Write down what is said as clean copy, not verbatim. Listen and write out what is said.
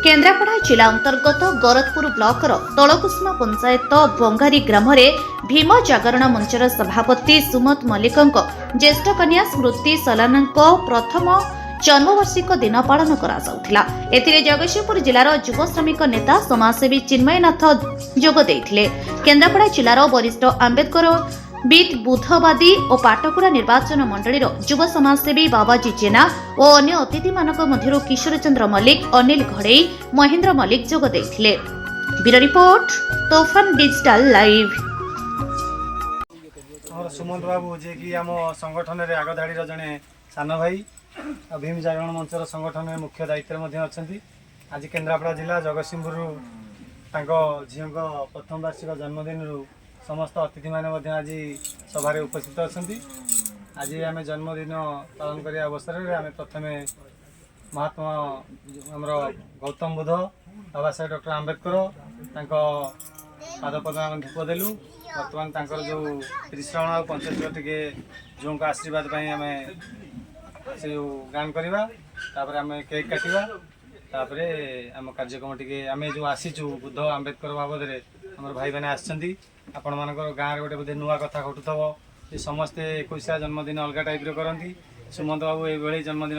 केन्द्रापड़ा जिला अंतर्गत गरदपुर ब्लॉकर तलकुसुमा पंचायत बंगारी ग्राम भीम जागरण मंचर सभापति सुमत मल्लिक ज्येष्ठ कन्या स्मृति सलाना प्रथम जन्मवार्षिक दिन पालन करा जगतसिंहपुर जिलार युव श्रमिक नेता समाजसेवी चिन्मयनाथ जोग देइथिले। केन्द्रापड़ा जिलार वरिष्ठ आंबेडकर विद बुधवादी और पाटकुरा निर्वाचन मंडलीर युव समाजसेवी बाबाजी जेना और अन्य अतिथि मानक मध्यरु किशोर चंद्र मल्लिक, अनिल घड़ई, महेंद्र मल्लिक जोग देइथिले। Bureau report, Tofan digital live. Sumanta babu जे कि आम संगठन रे आगधाड़ी जड़े सान भाई भीम जागरण मंचर संगठन मुख्य दायित्व आज केन्द्रापड़ा जिला जगतसिंहपुर झील प्रथम वार्षिक जन्मदिन समस्त अतिथि मैंने आज सभार उपस्थित अच्छा। आज आम जन्मदिन पालन करने अवसर में आम प्रथम महात्मा आमर गौतम बुद्ध बाबा साहेब डॉक्टर आंबेडकर पादपद आम धूप देलु। बर्तमान जो त्रिश्रावण और पंचशील टे जो आशीर्वाद आम से गान करवा आम केक काटा आम कार्यक्रम टे आम जो आसीचु बुद्ध आंबेडकर बाबद आम भाई मैंने आसछंती आपण मान गाँव गोटे बोधे नुआ कथा घटुव समस्ते 21 जन्मदिन अलग टाइप करती। सुमंत बाबू ये जन्मदिन